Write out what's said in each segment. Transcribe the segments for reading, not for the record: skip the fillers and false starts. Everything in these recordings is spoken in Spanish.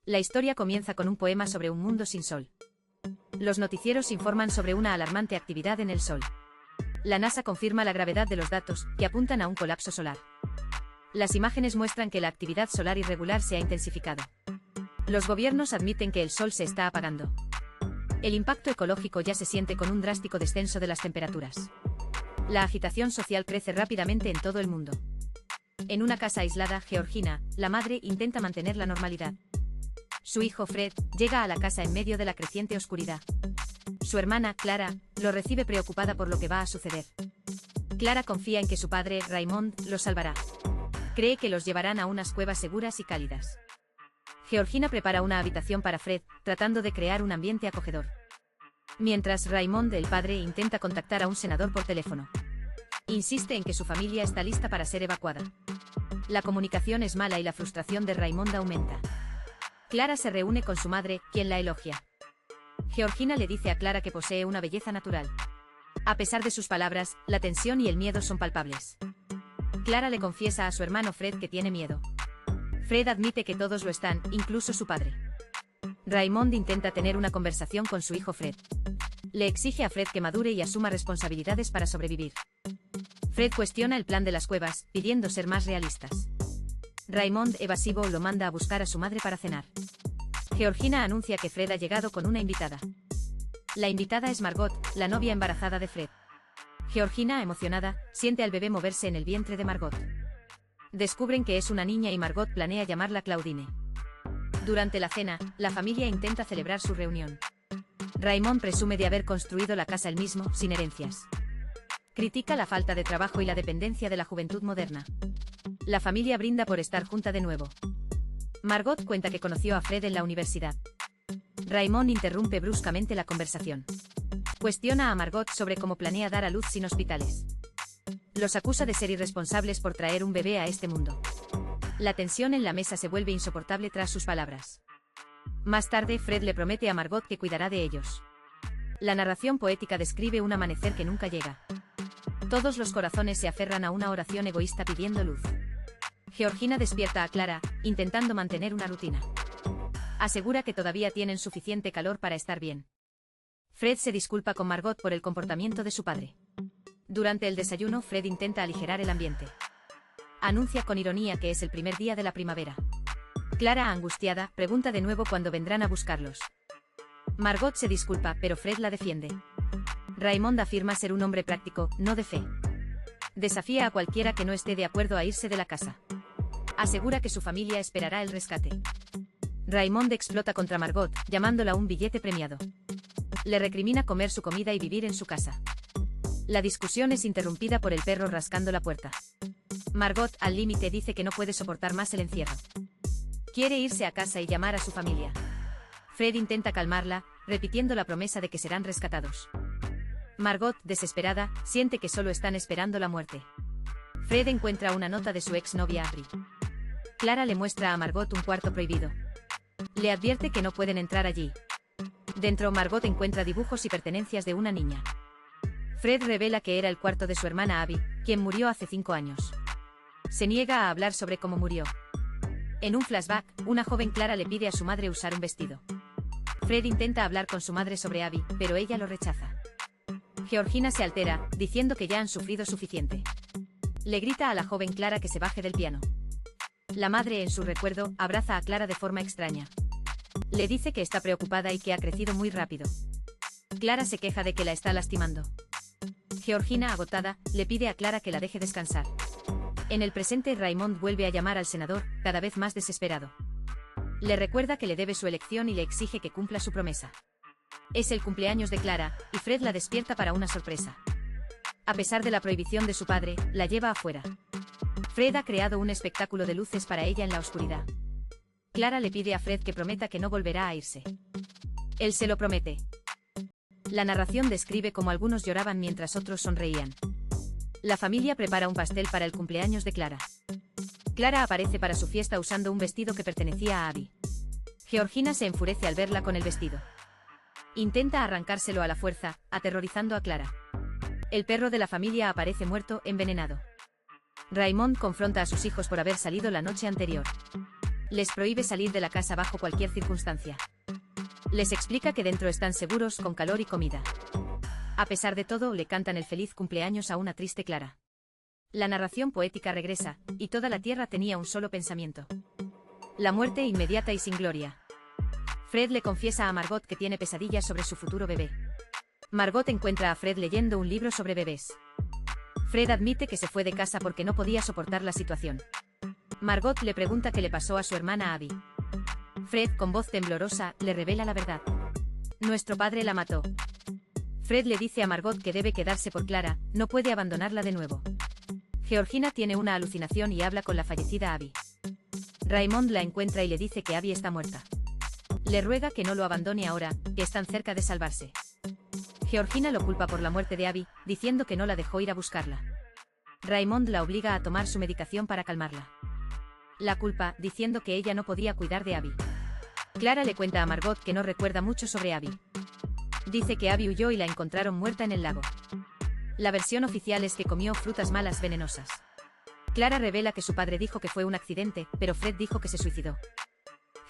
La historia comienza con un poema sobre un mundo sin sol. Los noticieros informan sobre una alarmante actividad en el Sol. La NASA confirma la gravedad de los datos, que apuntan a un colapso solar. Las imágenes muestran que la actividad solar irregular se ha intensificado. Los gobiernos admiten que el Sol se está apagando. El impacto ecológico ya se siente con un drástico descenso de las temperaturas. La agitación social crece rápidamente en todo el mundo. En una casa aislada, Georgina, la madre, intenta mantener la normalidad. Su hijo Fred llega a la casa en medio de la creciente oscuridad. Su hermana, Clara, lo recibe preocupada por lo que va a suceder. Clara confía en que su padre, Raymond, los salvará. Cree que los llevarán a unas cuevas seguras y cálidas. Georgina prepara una habitación para Fred, tratando de crear un ambiente acogedor. Mientras Raymond, el padre, intenta contactar a un senador por teléfono. Insiste en que su familia está lista para ser evacuada. La comunicación es mala y la frustración de Raymond aumenta. Clara se reúne con su madre, quien la elogia. Georgina le dice a Clara que posee una belleza natural. A pesar de sus palabras, la tensión y el miedo son palpables. Clara le confiesa a su hermano Fred que tiene miedo. Fred admite que todos lo están, incluso su padre. Raymond intenta tener una conversación con su hijo Fred. Le exige a Fred que madure y asuma responsabilidades para sobrevivir. Fred cuestiona el plan de las cuevas, pidiendo ser más realistas. Raymond, evasivo, lo manda a buscar a su madre para cenar. Georgina anuncia que Fred ha llegado con una invitada. La invitada es Margot, la novia embarazada de Fred. Georgina, emocionada, siente al bebé moverse en el vientre de Margot. Descubren que es una niña y Margot planea llamarla Claudine. Durante la cena, la familia intenta celebrar su reunión. Raymond presume de haber construido la casa él mismo, sin herencias. Critica la falta de trabajo y la dependencia de la juventud moderna. La familia brinda por estar junta de nuevo. Margot cuenta que conoció a Fred en la universidad. Raymond interrumpe bruscamente la conversación. Cuestiona a Margot sobre cómo planea dar a luz sin hospitales. Los acusa de ser irresponsables por traer un bebé a este mundo. La tensión en la mesa se vuelve insoportable tras sus palabras. Más tarde, Fred le promete a Margot que cuidará de ellos. La narración poética describe un amanecer que nunca llega. Todos los corazones se aferran a una oración egoísta pidiendo luz. Georgina despierta a Clara, intentando mantener una rutina. Asegura que todavía tienen suficiente calor para estar bien. Fred se disculpa con Margot por el comportamiento de su padre. Durante el desayuno, Fred intenta aligerar el ambiente. Anuncia con ironía que es el primer día de la primavera. Clara, angustiada, pregunta de nuevo cuándo vendrán a buscarlos. Margot se disculpa, pero Fred la defiende. Raymond afirma ser un hombre práctico, no de fe. Desafía a cualquiera que no esté de acuerdo a irse de la casa. Asegura que su familia esperará el rescate. Raymond explota contra Margot, llamándola un billete premiado. Le recrimina comer su comida y vivir en su casa. La discusión es interrumpida por el perro rascando la puerta. Margot, al límite, dice que no puede soportar más el encierro. Quiere irse a casa y llamar a su familia. Fred intenta calmarla, repitiendo la promesa de que serán rescatados. Margot, desesperada, siente que solo están esperando la muerte. Fred encuentra una nota de su exnovia Abby. Clara le muestra a Margot un cuarto prohibido. Le advierte que no pueden entrar allí. Dentro, Margot encuentra dibujos y pertenencias de una niña. Fred revela que era el cuarto de su hermana Abby, quien murió hace 5 años. Se niega a hablar sobre cómo murió. En un flashback, una joven Clara le pide a su madre usar un vestido. Fred intenta hablar con su madre sobre Abby, pero ella lo rechaza. Georgina se altera, diciendo que ya han sufrido suficiente. Le grita a la joven Clara que se baje del piano. La madre, en su recuerdo, abraza a Clara de forma extraña. Le dice que está preocupada y que ha crecido muy rápido. Clara se queja de que la está lastimando. Georgina, agotada, le pide a Clara que la deje descansar. En el presente, Raymond vuelve a llamar al senador, cada vez más desesperado. Le recuerda que le debe su elección y le exige que cumpla su promesa. Es el cumpleaños de Clara, y Fred la despierta para una sorpresa. A pesar de la prohibición de su padre, la lleva afuera. Fred ha creado un espectáculo de luces para ella en la oscuridad. Clara le pide a Fred que prometa que no volverá a irse. Él se lo promete. La narración describe cómo algunos lloraban mientras otros sonreían. La familia prepara un pastel para el cumpleaños de Clara. Clara aparece para su fiesta usando un vestido que pertenecía a Abby. Georgina se enfurece al verla con el vestido. Intenta arrancárselo a la fuerza, aterrorizando a Clara. El perro de la familia aparece muerto, envenenado. Raymond confronta a sus hijos por haber salido la noche anterior. Les prohíbe salir de la casa bajo cualquier circunstancia. Les explica que dentro están seguros con calor y comida. A pesar de todo, le cantan el feliz cumpleaños a una triste Clara. La narración poética regresa, y toda la tierra tenía un solo pensamiento: la muerte inmediata y sin gloria. Fred le confiesa a Margot que tiene pesadillas sobre su futuro bebé. Margot encuentra a Fred leyendo un libro sobre bebés. Fred admite que se fue de casa porque no podía soportar la situación. Margot le pregunta qué le pasó a su hermana Abby. Fred, con voz temblorosa, le revela la verdad. Nuestro padre la mató. Fred le dice a Margot que debe quedarse por Clara, no puede abandonarla de nuevo. Georgina tiene una alucinación y habla con la fallecida Abby. Raymond la encuentra y le dice que Abby está muerta. Le ruega que no lo abandone ahora, que están cerca de salvarse. Georgina lo culpa por la muerte de Abby, diciendo que no la dejó ir a buscarla. Raymond la obliga a tomar su medicación para calmarla. La culpa, diciendo que ella no podía cuidar de Abby. Clara le cuenta a Margot que no recuerda mucho sobre Abby. Dice que Abby huyó y la encontraron muerta en el lago. La versión oficial es que comió frutas malas venenosas. Clara revela que su padre dijo que fue un accidente, pero Fred dijo que se suicidó.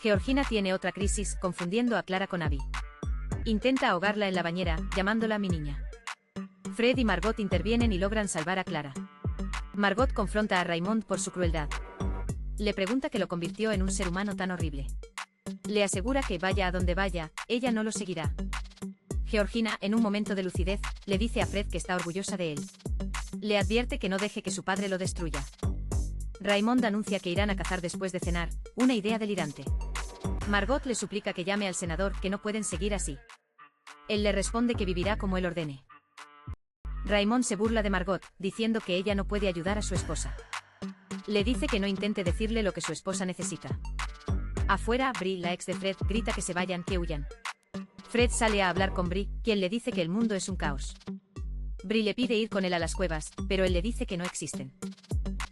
Georgina tiene otra crisis, confundiendo a Clara con Abby. Intenta ahogarla en la bañera, llamándola mi niña. Fred y Margot intervienen y logran salvar a Clara. Margot confronta a Raymond por su crueldad. Le pregunta qué lo convirtió en un ser humano tan horrible. Le asegura que vaya a donde vaya, ella no lo seguirá. Georgina, en un momento de lucidez, le dice a Fred que está orgullosa de él. Le advierte que no deje que su padre lo destruya. Raymond anuncia que irán a cazar después de cenar, una idea delirante. Margot le suplica que llame al senador, que no pueden seguir así. Él le responde que vivirá como él ordene. Raymond se burla de Margot, diciendo que ella no puede ayudar a su esposa. Le dice que no intente decirle lo que su esposa necesita. Afuera, Bree, la ex de Fred, grita que se vayan, que huyan. Fred sale a hablar con Bree, quien le dice que el mundo es un caos. Bree le pide ir con él a las cuevas, pero él le dice que no existen.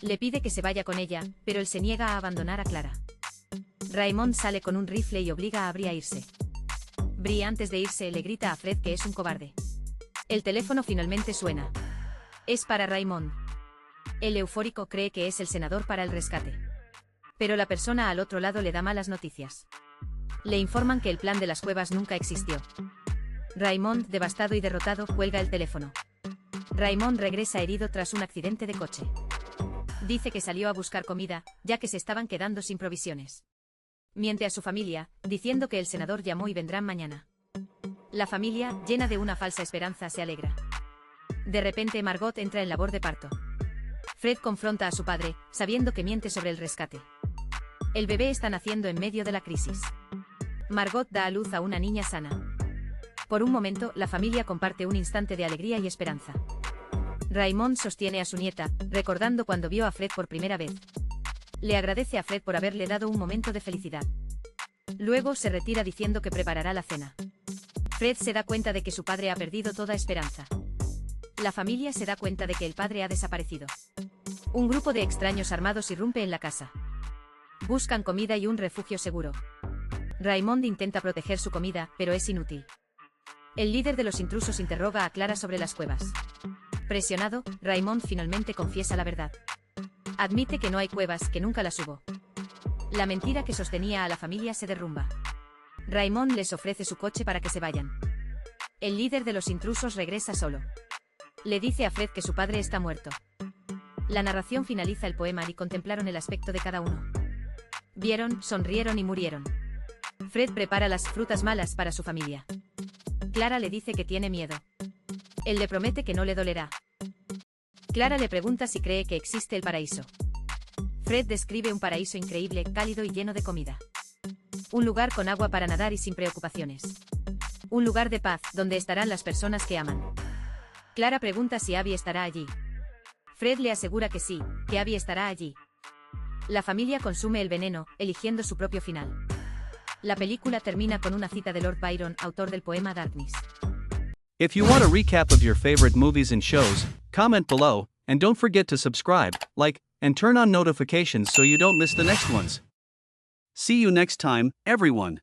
Le pide que se vaya con ella, pero él se niega a abandonar a Clara. Raymond sale con un rifle y obliga a Bree a irse. Bree, antes de irse, le grita a Fred que es un cobarde. El teléfono finalmente suena. Es para Raymond. El eufórico cree que es el senador para el rescate. Pero la persona al otro lado le da malas noticias. Le informan que el plan de las cuevas nunca existió. Raymond, devastado y derrotado, cuelga el teléfono. Raymond regresa herido tras un accidente de coche. Dice que salió a buscar comida, ya que se estaban quedando sin provisiones. Miente a su familia, diciendo que el senador llamó y vendrán mañana. La familia, llena de una falsa esperanza, se alegra. De repente Margot entra en labor de parto. Fred confronta a su padre, sabiendo que miente sobre el rescate. El bebé está naciendo en medio de la crisis. Margot da a luz a una niña sana. Por un momento, la familia comparte un instante de alegría y esperanza. Raymond sostiene a su nieta, recordando cuando vio a Fred por primera vez. Le agradece a Fred por haberle dado un momento de felicidad. Luego se retira diciendo que preparará la cena. Fred se da cuenta de que su padre ha perdido toda esperanza. La familia se da cuenta de que el padre ha desaparecido. Un grupo de extraños armados irrumpe en la casa. Buscan comida y un refugio seguro. Raymond intenta proteger su comida, pero es inútil. El líder de los intrusos interroga a Clara sobre las cuevas. Presionado, Raymond finalmente confiesa la verdad. Admite que no hay cuevas, que nunca las hubo. La mentira que sostenía a la familia se derrumba. Raymond les ofrece su coche para que se vayan. El líder de los intrusos regresa solo. Le dice a Fred que su padre está muerto. La narración finaliza el poema y contemplaron el aspecto de cada uno. Vieron, sonrieron y murieron. Fred prepara las frutas malas para su familia. Clara le dice que tiene miedo. Él le promete que no le dolerá. Clara le pregunta si cree que existe el paraíso. Fred describe un paraíso increíble, cálido y lleno de comida. Un lugar con agua para nadar y sin preocupaciones. Un lugar de paz, donde estarán las personas que aman. Clara pregunta si Abby estará allí. Fred le asegura que sí, que Abby estará allí. La familia consume el veneno, eligiendo su propio final. La película termina con una cita de Lord Byron, autor del poema Darkness. If you want a recap of your favorite movies and shows, comment below, and don't forget to subscribe, like, and turn on notifications so you don't miss the next ones. See you next time, everyone.